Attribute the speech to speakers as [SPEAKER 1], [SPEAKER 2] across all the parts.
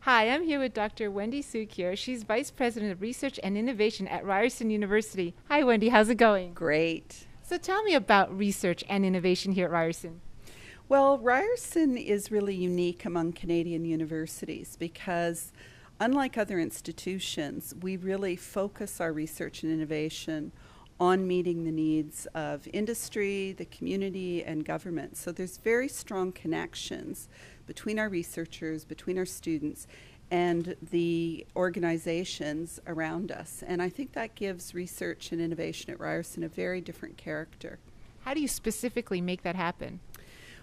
[SPEAKER 1] Hi, I'm here with Dr. Wendy Cukier. She's Vice President of Research and Innovation at Ryerson University. Hi, Wendy. How's it going?
[SPEAKER 2] Great.
[SPEAKER 1] So tell me about research and innovation here at Ryerson.
[SPEAKER 2] Well, Ryerson is really unique among Canadian universities because, unlike other institutions, we really focus our research and innovation on meeting the needs of industry, the community, and government. So there's very strong connections between our researchers, between our students, and the organizations around us. And I think that gives research and innovation at Ryerson a very different character.
[SPEAKER 1] How do you specifically make that happen?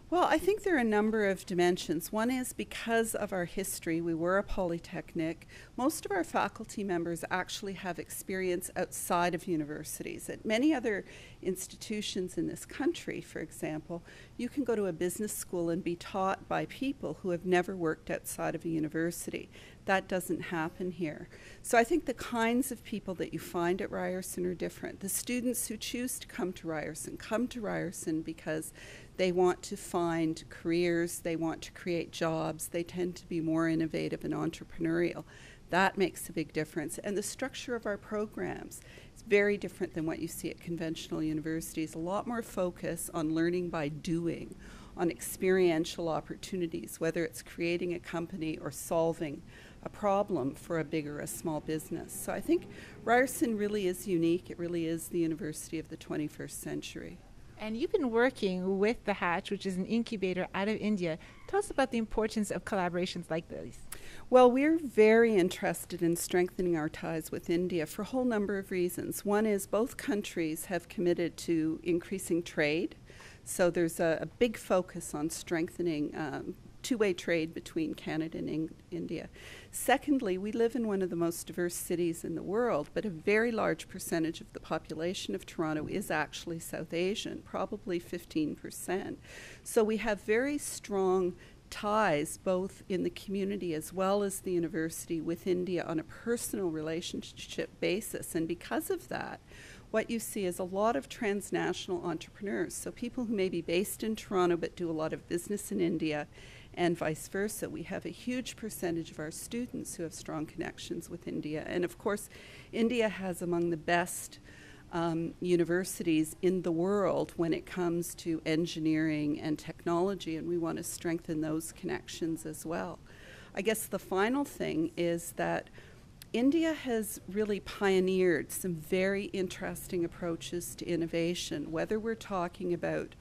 [SPEAKER 2] Well, I think there are a number of dimensions. One is because of our history, we were a polytechnic. Most of our faculty members actually have experience outside of universities. At many other institutions in this country, for example, you can go to a business school and be taught by people who have never worked outside of a university. That doesn't happen here. So I think the kinds of people that you find at Ryerson are different. The students who choose to come to Ryerson because they want to find careers, they want to create jobs, they tend to be more innovative and entrepreneurial. That makes a big difference. And the structure of our programs is very different than what you see at conventional universities. A lot more focus on learning by doing, on experiential opportunities, whether it's creating a company or solving a problem for a big or a small business. So I think Ryerson really is unique. It really is the university of the 21st century.
[SPEAKER 1] And you've been working with the Hatch, which is an incubator out of India. Tell us about the importance of collaborations like these.
[SPEAKER 2] Well, we're very interested in strengthening our ties with India for a whole number of reasons. One is both countries have committed to increasing trade. So there's a big focus on strengthening two-way trade between Canada and India. Secondly, we live in one of the most diverse cities in the world, but a very large percentage of the population of Toronto is actually South Asian, probably 15%. So we have very strong ties both in the community as well as the university with India on a personal relationship basis. And because of that, what you see is a lot of transnational entrepreneurs, so people who may be based in Toronto but do a lot of business in India and vice versa. We have a huge percentage of our students who have strong connections with India. And of course, India has among the best universities in the world when it comes to engineering and technology, and we want to strengthen those connections as well. I guess the final thing is that India has really pioneered some very interesting approaches to innovation, whether we're talking about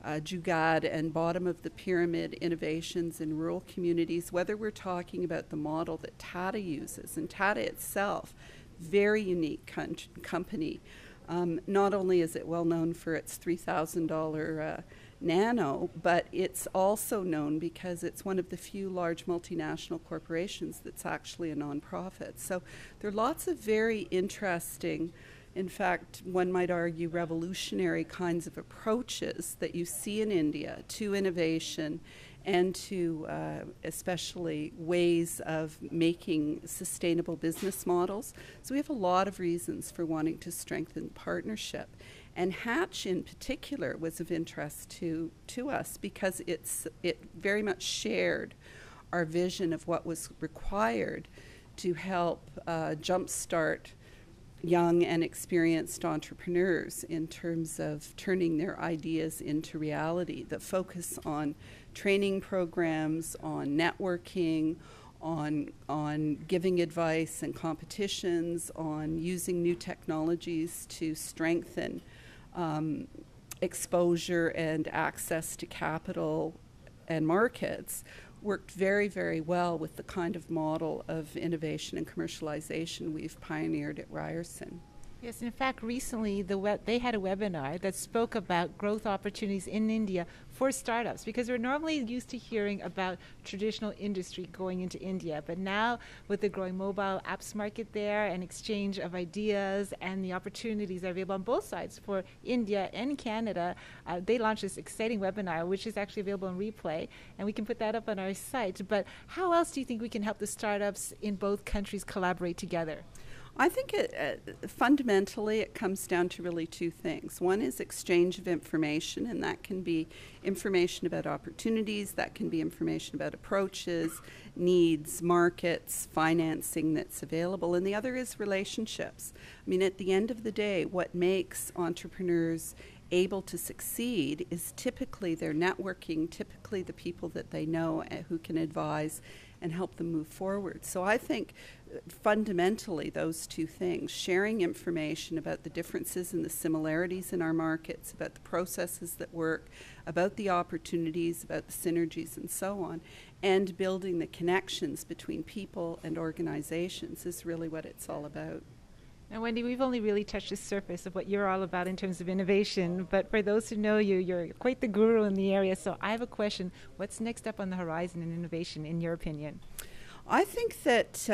[SPEAKER 2] Jugaad and bottom of the pyramid innovations in rural communities, whether we're talking about the model that Tata uses. And Tata itself, very unique company. Not only is it well known for its $3,000 Nano, but it's also known because it's one of the few large multinational corporations that's actually a nonprofit. So there are lots of very interesting, in fact, one might argue revolutionary kinds of approaches that you see in India to innovation and to especially ways of making sustainable business models. So we have a lot of reasons for wanting to strengthen partnership. And Hatch in particular was of interest to us because it very much shared our vision of what was required to help jumpstart young and experienced entrepreneurs in terms of turning their ideas into reality, that focus on training programs, on networking, on giving advice and competitions, on using new technologies to strengthen exposure and access to capital and markets, worked very, very well with the kind of model of innovation and commercialization we've pioneered at Ryerson.
[SPEAKER 1] Yes, in fact, recently they had a webinar that spoke about growth opportunities in India for startups, because we're normally used to hearing about traditional industry going into India, but now with the growing mobile apps market there and exchange of ideas and the opportunities that are available on both sides for India and Canada, they launched this exciting webinar, which is actually available in replay, and we can put that up on our site. But how else do you think we can help the startups in both countries collaborate together?
[SPEAKER 2] I think fundamentally it comes down to really two things. One is exchange of information, and that can be information about opportunities, that can be information about approaches, needs, markets, financing that's available, and the other is relationships. I mean, at the end of the day, what makes entrepreneurs able to succeed is typically their networking, typically the people that they know who can advise and help them move forward. So I think fundamentally those two things, sharing information about the differences and the similarities in our markets, about the processes that work, about the opportunities, about the synergies and so on, and building the connections between people and organizations is really what it's all about.
[SPEAKER 1] Now, Wendy, we've only really touched the surface of what you're all about in terms of innovation, but for those who know you, you're quite the guru in the area. So I have a question. What's next up on the horizon in innovation, in your opinion?
[SPEAKER 2] I think that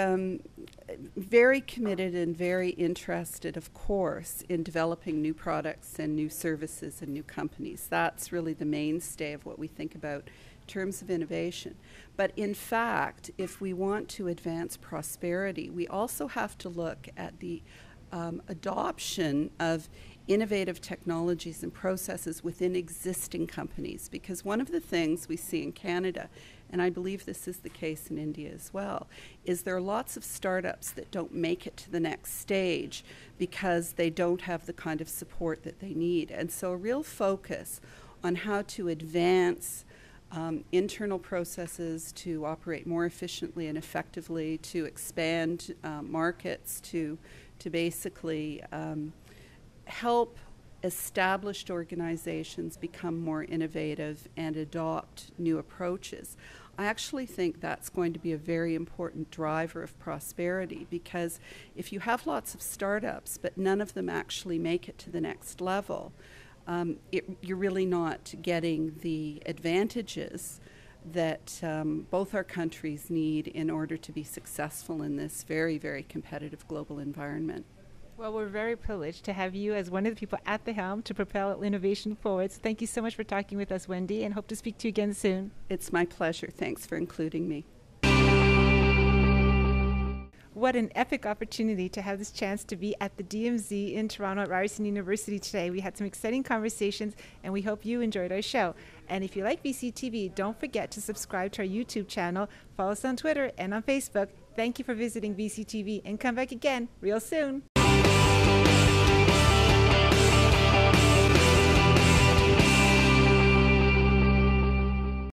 [SPEAKER 2] very committed and very interested, of course, in developing new products and new services and new companies. That's really the mainstay of what we think about in terms of innovation. But in fact, if we want to advance prosperity, we also have to look at the adoption of innovative technologies and processes within existing companies, because one of the things we see in Canada, and I believe this is the case in India as well, is there are lots of startups that don't make it to the next stage because they don't have the kind of support that they need. And so a real focus on how to advance internal processes to operate more efficiently and effectively, to expand markets, to basically help established organizations become more innovative and adopt new approaches. I actually think that's going to be a very important driver of prosperity, because if you have lots of startups but none of them actually make it to the next level, you're really not getting the advantages that both our countries need in order to be successful in this very, very competitive global environment.
[SPEAKER 1] Well, we're very privileged to have you as one of the people at the helm to propel innovation forward. So thank you so much for talking with us, Wendy, and hope to speak to you again soon.
[SPEAKER 2] It's my pleasure. Thanks for including me.
[SPEAKER 1] What an epic opportunity to have this chance to be at the DMZ in Toronto at Ryerson University today. We had some exciting conversations, and we hope you enjoyed our show. And if you like VCTV, don't forget to subscribe to our YouTube channel, follow us on Twitter and on Facebook. Thank you for visiting VCTV, and come back again real soon.